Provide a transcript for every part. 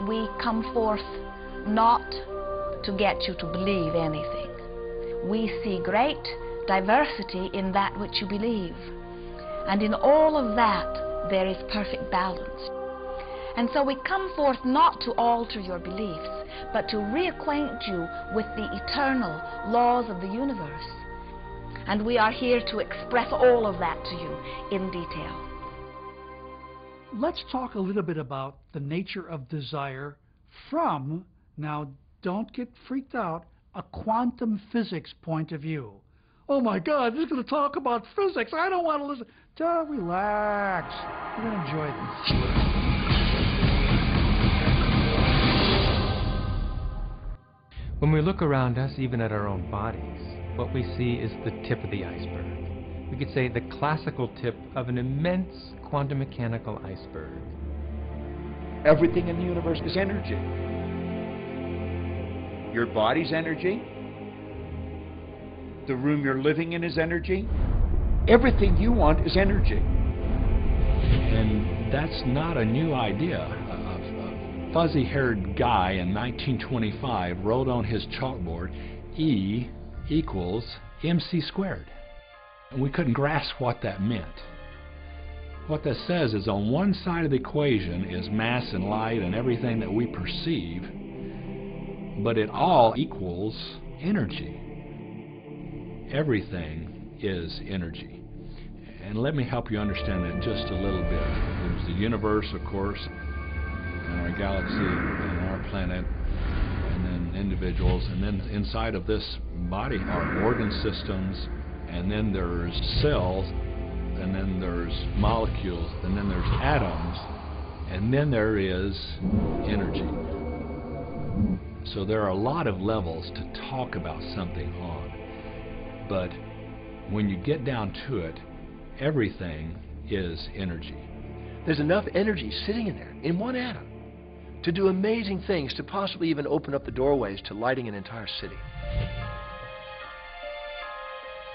We come forth not to get you to believe anything. We see great diversity in that which you believe. And in all of that, there is perfect balance. And so we come forth not to alter your beliefs, but to reacquaint you with the eternal laws of the universe. And we are here to express all of that to you in detail. Let's talk a little bit about the nature of desire from, now don't get freaked out, a quantum physics point of view. Oh my God, this is going to talk about physics. I don't want to listen. Just relax. You're going to enjoy this. When we look around us, even at our own bodies, what we see is the tip of the iceberg. We could say the classical tip of an immense quantum mechanical iceberg. Everything in the universe is energy. Your body's energy. The room you're living in is energy. Everything you want is energy. And that's not a new idea. A fuzzy-haired guy in 1925 wrote on his chalkboard, E equals mc squared. And we couldn't grasp what that meant. What that says is on one side of the equation is mass and light and everything that we perceive, but it all equals energy. Everything is energy. And let me help you understand that just a little bit. There's the universe, of course, and our galaxy, and our planet, and then individuals, and then inside of this body are organ systems, and then there's cells, and then there's molecules, and then there's atoms, and then there is energy. So there are a lot of levels to talk about something on. But when you get down to it, everything is energy. There's enough energy sitting in there, in one atom, to do amazing things, to possibly even open up the doorways to lighting an entire city.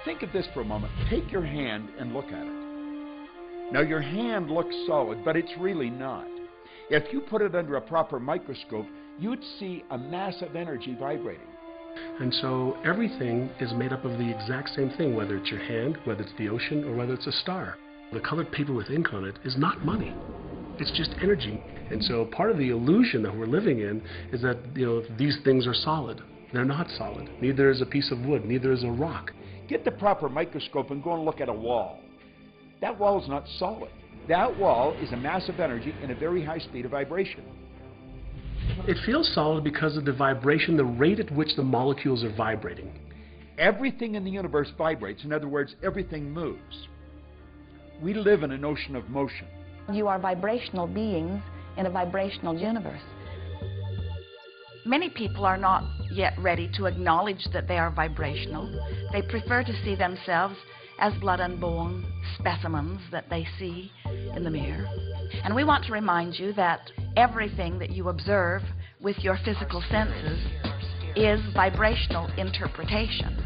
Think of this for a moment. Take your hand and look at it. Now your hand looks solid, but it's really not. If you put it under a proper microscope, you'd see a mass of energy vibrating. And so everything is made up of the exact same thing, whether it's your hand, whether it's the ocean, or whether it's a star. The colored paper with ink on it is not money. It's just energy. And so part of the illusion that we're living in is that, these things are solid. They're not solid. Neither is a piece of wood, neither is a rock. Get the proper microscope and go and look at a wall. That wall is not solid. That wall is a mass of energy in a very high speed of vibration. It feels solid because of the vibration, the rate at which the molecules are vibrating. Everything in the universe vibrates. In other words, everything moves. We live in an ocean of motion. You are vibrational beings in a vibrational universe. Many people are not yet ready to acknowledge that they are vibrational. They prefer to see themselves as blood and bone specimens that they see in the mirror. And we want to remind you that everything that you observe with your physical senses is vibrational interpretation.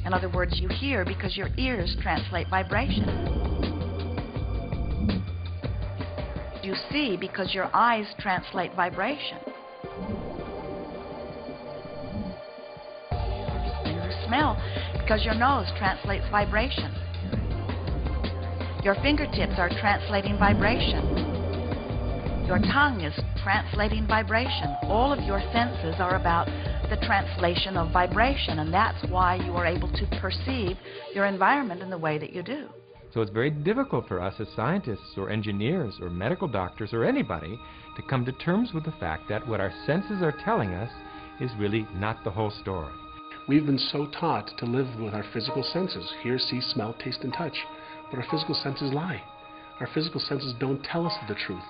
In other words, you hear because your ears translate vibration. You see because your eyes translate vibration. You smell because your nose translates vibration. Your fingertips are translating vibration. Your tongue is translating vibration. All of your senses are about the translation of vibration, and that's why you are able to perceive your environment in the way that you do. So it's very difficult for us as scientists or engineers or medical doctors or anybody to come to terms with the fact that what our senses are telling us is really not the whole story. We've been so taught to live with our physical senses, hear, see, smell, taste, and touch. But our physical senses lie. Our physical senses don't tell us the truth.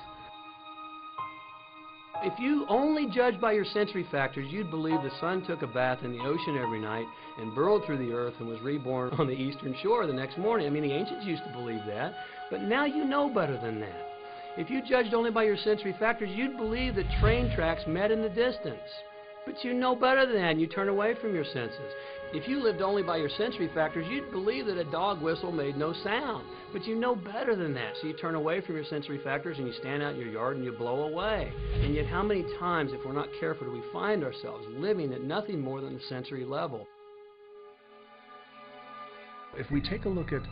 If you only judged by your sensory factors, you'd believe the sun took a bath in the ocean every night and burrowed through the earth and was reborn on the eastern shore the next morning. I mean, the ancients used to believe that, but now you know better than that. If you judged only by your sensory factors, you'd believe that train tracks met in the distance. But you know better than that, and you turn away from your senses. If you lived only by your sensory factors, you'd believe that a dog whistle made no sound. But you know better than that, so you turn away from your sensory factors and you stand out in your yard and you blow away. And yet how many times, if we're not careful, do we find ourselves living at nothing more than the sensory level? If we take a look at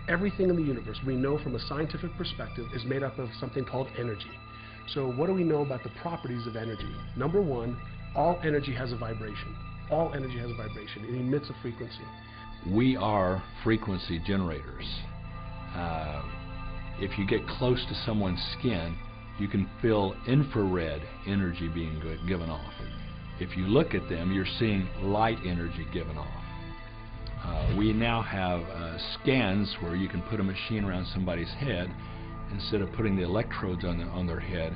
everything in the universe, we know from a scientific perspective is made up of something called energy. So what do we know about the properties of energy? Number one, all energy has a vibration. All energy has a vibration. It emits a frequency. We are frequency generators. If you get close to someone's skin, you can feel infrared energy being given off. If you look at them, you're seeing light energy given off. We now have scans where you can put a machine around somebody's head instead of putting the electrodes on their head,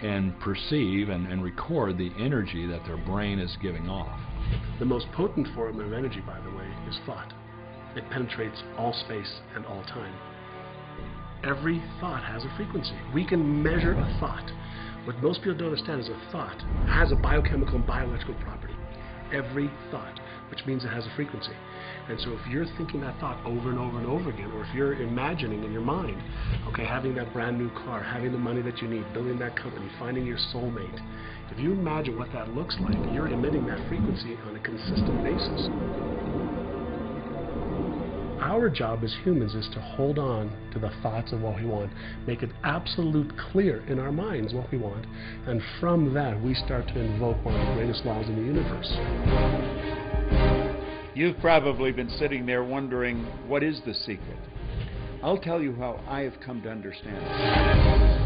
and perceive and record the energy that their brain is giving off. The most potent form of energy, by the way, is thought. It penetrates all space and all time. Every thought has a frequency. We can measure a thought. What most people don't understand is a thought has a biochemical and bioelectrical property. Every thought, which means it has a frequency. And so if you're thinking that thought over and over and over again, or if you're imagining in your mind, okay, having that brand new car, having the money that you need, building that company, finding your soulmate, if you imagine what that looks like, you're emitting that frequency on a consistent basis. Our job as humans is to hold on to the thoughts of what we want, make it absolute clear in our minds what we want, and from that we start to invoke one of the greatest laws in the universe. You've probably been sitting there wondering, what is the secret? I'll tell you how I have come to understand it.